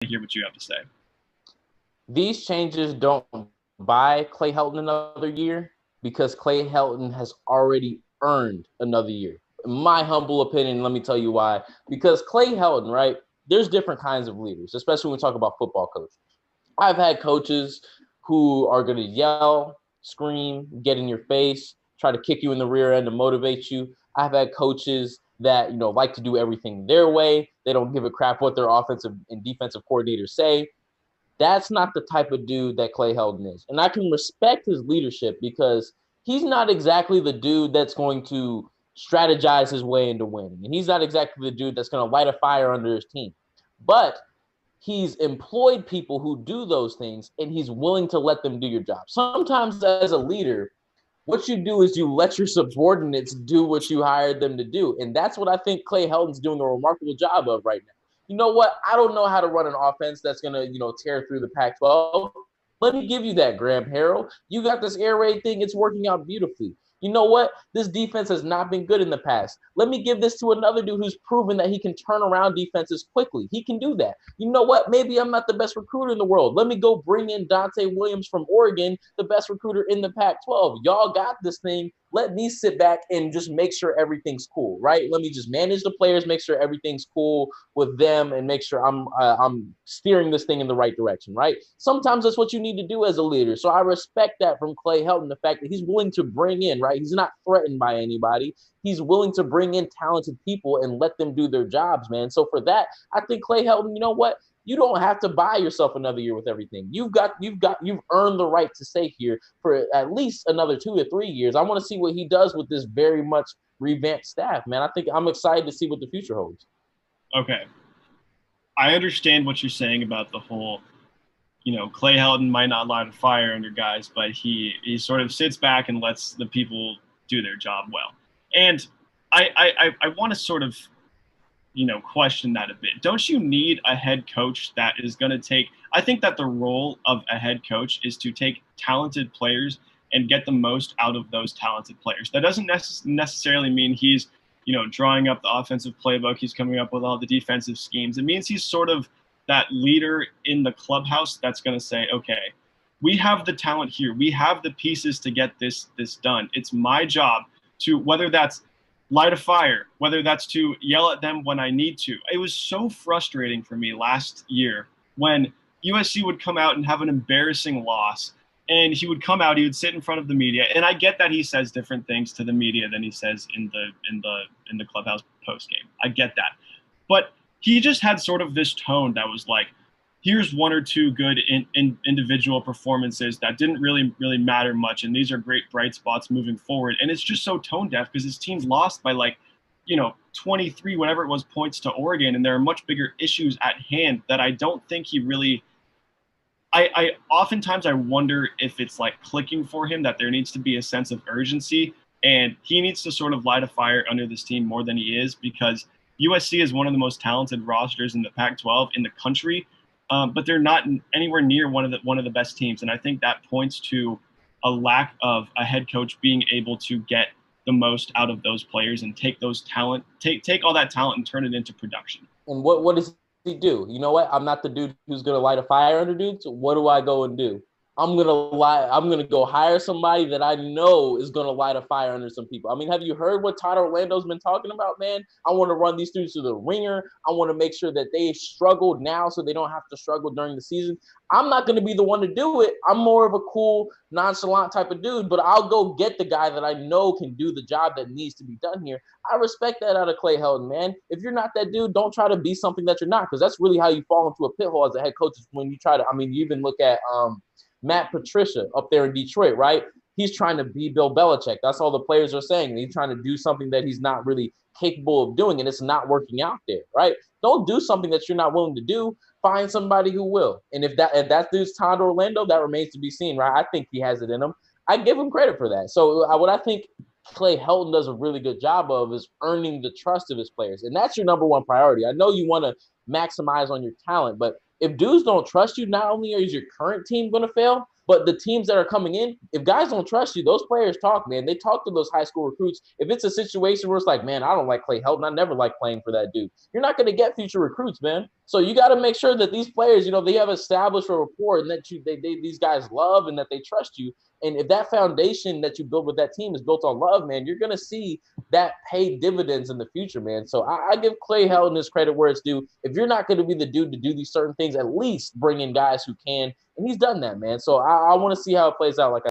to hear what you have to say. These changes don't buy Clay Helton another year because Clay Helton has already earned another year. In my humble opinion, let me tell you why. Because Clay Helton, right, there's different kinds of leaders, especially when we talk about football coaches. I've had coaches who are going to yell, scream, get in your face, try to kick you in the rear end to motivate you. I've had coaches that, like to do everything their way. They don't give a crap what their offensive and defensive coordinators say. That's not the type of dude that Clay Helton is. And I can respect his leadership because he's not exactly the dude that's going to strategize his way into winning. And he's not exactly the dude that's going to light a fire under his team. But he's employed people who do those things, and he's willing to let them do your job. Sometimes as a leader, what you do is you let your subordinates do what you hired them to do. And that's what I think Clay Helton's doing a remarkable job of right now. You know what? I don't know how to run an offense that's going to, tear through the Pac-12. Let me give you that, Graham Harrell. You got this air raid thing. It's working out beautifully. You know what? This defense has not been good in the past. Let me give this to another dude who's proven that he can turn around defenses quickly. He can do that. You know what? Maybe I'm not the best recruiter in the world. Let me go bring in Dante Williams from Oregon, the best recruiter in the Pac-12. Y'all got this thing. Let me sit back and just make sure everything's cool, right? Let me just manage the players, make sure everything's cool with them, and make sure I'm steering this thing in the right direction, right? Sometimes that's what you need to do as a leader. So I respect that from Clay Helton, the fact that he's willing to bring in, right? He's not threatened by anybody. He's willing to bring in talented people and let them do their jobs, man. So for that, I think Clay Helton, you know what? You don't have to buy yourself another year with everything. You've earned the right to stay here for at least another 2 to 3 years. I want to see what he does with this very much revamped staff, man. I think I'm excited to see what the future holds. Okay. I understand what you're saying about the whole, Clay Helton might not light a fire under guys, but he sort of sits back and lets the people do their job well. And I want to sort of, question that a bit. Don't you need a head coach that is going to take – I think that the role of a head coach is to take talented players and get the most out of those talented players. That doesn't necessarily mean he's, drawing up the offensive playbook. He's coming up with all the defensive schemes. It means he's sort of that leader in the clubhouse that's going to say, okay, we have the talent here. We have the pieces to get this done. It's my job to, whether that's light a fire, whether that's to yell at them when I need to. It was so frustrating for me last year when USC would come out and have an embarrassing loss, and he would come out, he would sit in front of the media, and I get that he says different things to the media than he says in the clubhouse post game. I get that, but he just had sort of this tone that was like, here's one or two good individual performances that didn't really matter much, and these are great bright spots moving forward. And it's just so tone deaf because his team's lost by 23, whatever it was, points to Oregon, and there are much bigger issues at hand that I don't think he really. I oftentimes I wonder if it's like clicking for him that there needs to be a sense of urgency, and he needs to sort of light a fire under this team more than he is, because USC is one of the most talented rosters in the Pac-12 in the country. But they're not anywhere near one of the best teams, and I think that points to a lack of a head coach being able to get the most out of those players and take all that talent and turn it into production. And what does he do? You know what? I'm not the dude who's gonna light a fire under dudes. So what do I go and do? I'm gonna go hire somebody that I know is gonna light a fire under some people. I mean, have you heard what Todd Orlando's been talking about, man? I want to run these students through the ringer. I want to make sure that they struggled now so they don't have to struggle during the season. I'm not gonna be the one to do it. I'm more of a cool, nonchalant type of dude, but I'll go get the guy that I know can do the job that needs to be done here. I respect that out of Clay Helton, man. If you're not that dude, don't try to be something that you're not, because that's really how you fall into a pit hole as a head coach, is when you try to, I mean, you even look at Matt Patricia up there in Detroit, right? He's trying to be Bill Belichick. That's all the players are saying. He's trying to do something that he's not really capable of doing, and it's not working out there, right? Don't do something that you're not willing to do. Find somebody who will. And if that dude's Todd Orlando, that remains to be seen, right? I think he has it in him. I give him credit for that. So what I think Clay Helton does a really good job of is earning the trust of his players. And that's your number one priority. I know you want to maximize on your talent, but if dudes don't trust you, not only is your current team going to fail, but the teams that are coming in, if guys don't trust you, those players talk, man. They talk to those high school recruits. If it's a situation where it's like, man, I don't like Clay Helton, I never like playing for that dude, you're not going to get future recruits, man. So you got to make sure that these players, they have established a rapport and that these guys love and that they trust you. And if that foundation that you build with that team is built on love, man, you're going to see that pay dividends in the future, man. So I give Clay Helton his credit where it's due. If you're not going to be the dude to do these certain things, at least bring in guys who can. And he's done that, man. So I want to see how it plays out. Like